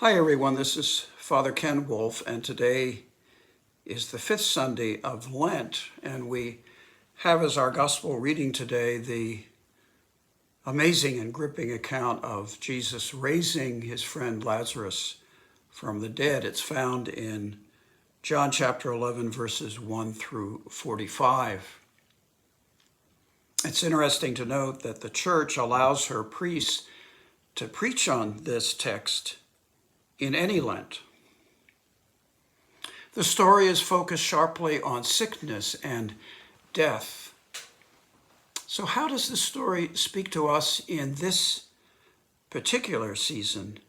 Hi everyone, this is Father Ken Wolf, and today is the fifth Sunday of Lent, and we have as our gospel reading today the amazing and gripping account of Jesus raising his friend Lazarus from the dead. It's found in John chapter 11, verses 1 through 45. It's interesting to note that the church allows her priests to preach on this text in any Lent. The story is focused sharply on sickness and death. So how does this story speak to us in this particular season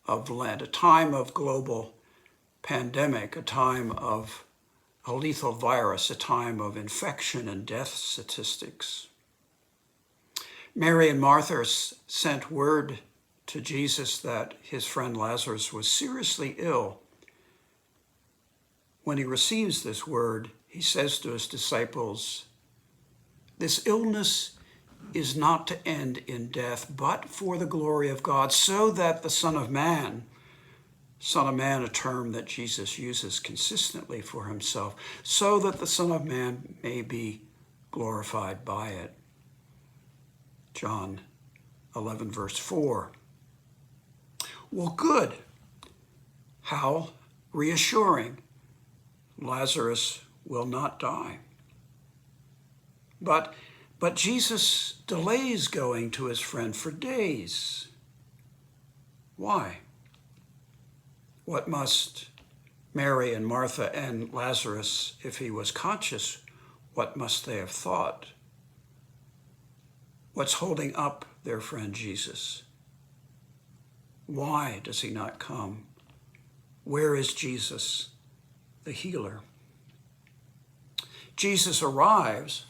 of Lent, a time of global pandemic, a time of a lethal virus, a time of infection and death statistics? Mary and Martha sent word to Jesus that his friend Lazarus was seriously ill. When he receives this word, he says to his disciples, "This illness is not to end in death, but for the glory of God, so that the Son of Man, a term that Jesus uses consistently for himself, so that the Son of Man may be glorified by it." John 11, verse 4. Well, good. How reassuring. Lazarus will not die. But Jesus delays going to his friend for days. Why? What must Mary and Martha and Lazarus, if he was conscious, what must they have thought? What's holding up their friend Jesus? Why does he not come? Where is Jesus, the healer? Jesus arrives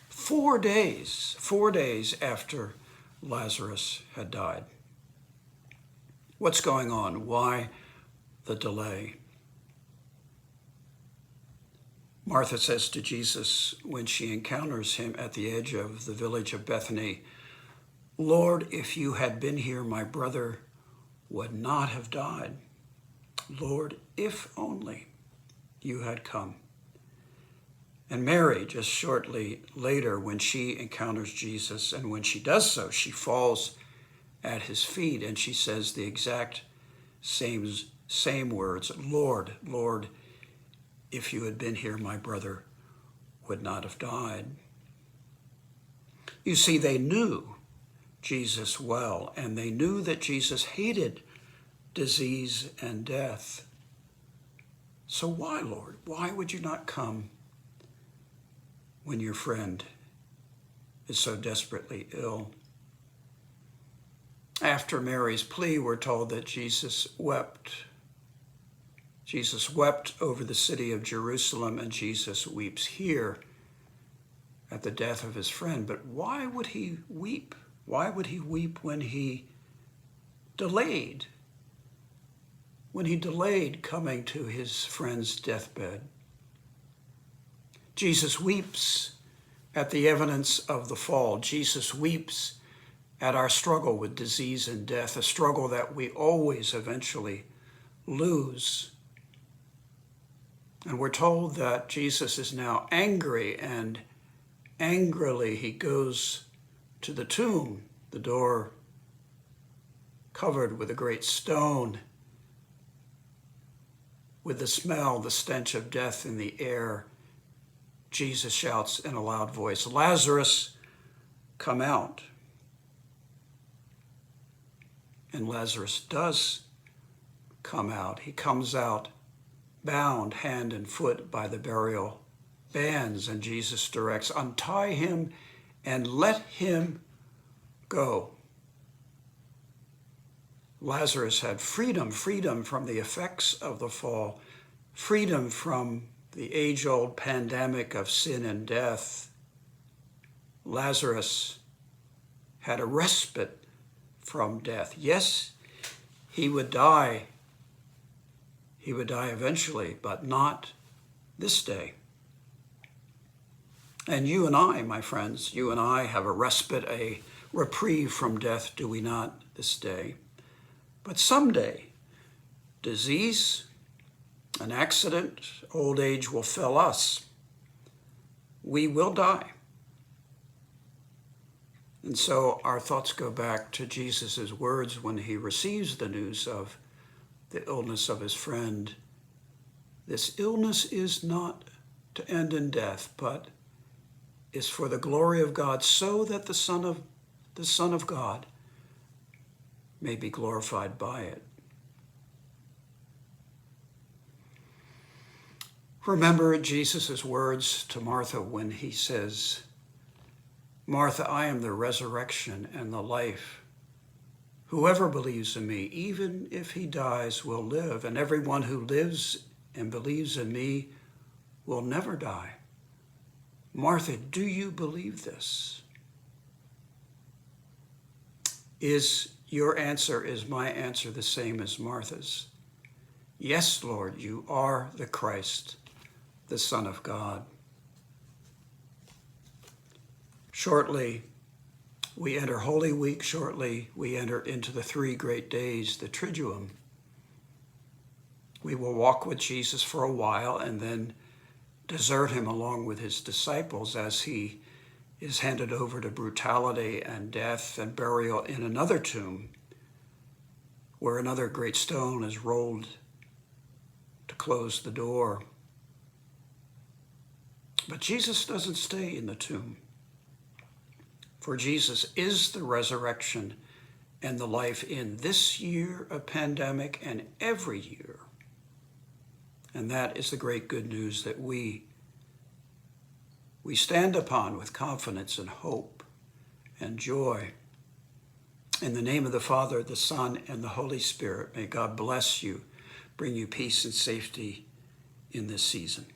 4 days after Lazarus had died. What's going on? Why the delay? Martha says to Jesus when she encounters him at the edge of the village of Bethany, "Lord, if you had been here, my brother would not have died. Lord, if only you had come." And Mary, just shortly later, when she encounters Jesus, and when she does so, she falls at his feet and she says the exact same words, "Lord, Lord, if you had been here, my brother would not have died." You see, they knew Jesus well, and they knew that Jesus hated disease and death. So why, Lord? Why would you not come when your friend is so desperately ill? After Mary's plea, we're told that Jesus wept. Jesus wept over the city of Jerusalem, and Jesus weeps here at the death of his friend. But why would he weep? Why would he weep when he delayed? When he delayed coming to his friend's deathbed? Jesus weeps at the evidence of the fall. Jesus weeps at our struggle with disease and death, a struggle that we always eventually lose. And we're told that Jesus is now angry, and angrily he goes to the tomb, the door covered with a great stone, with the smell, the stench of death in the air. Jesus shouts in a loud voice, "Lazarus, come out." And Lazarus does come out. He comes out bound hand and foot by the burial bands, and Jesus directs, "Untie him and let him go." Lazarus had freedom from the effects of the fall, freedom from the age-old pandemic of sin and death. Lazarus had a respite from death. Yes, he would die. He would die eventually, but not this day. And you and I, my friends, you and I have a respite, a reprieve from death, do we not, this day? But someday, disease, an accident, old age will fill us. We will die. And so our thoughts go back to Jesus' words when he receives the news of the illness of his friend. This illness is not to end in death, but is for the glory of God, so that the Son of God may be glorified by it. Remember Jesus' words to Martha when he says, Martha, I am the resurrection and the life. Whoever believes in me, even if he dies, will live, and everyone who lives and believes in me will never die. Martha, do you believe this? Is your answer, is my answer the same as Martha's? Yes, Lord, you are the Christ, the Son of God. Shortly, we enter Holy Week. Shortly, we enter into the 3 great days, the Triduum. We will walk with Jesus for a while and then desert him along with his disciples as he is handed over to brutality and death and burial in another tomb where another great stone is rolled to close the door. But Jesus doesn't stay in the tomb. For Jesus is the resurrection and the life in this year of pandemic and every year. And that is the great good news that we stand upon with confidence and hope and joy. In the name of the Father, the Son, and the Holy Spirit, may God bless you, bring you peace and safety in this season.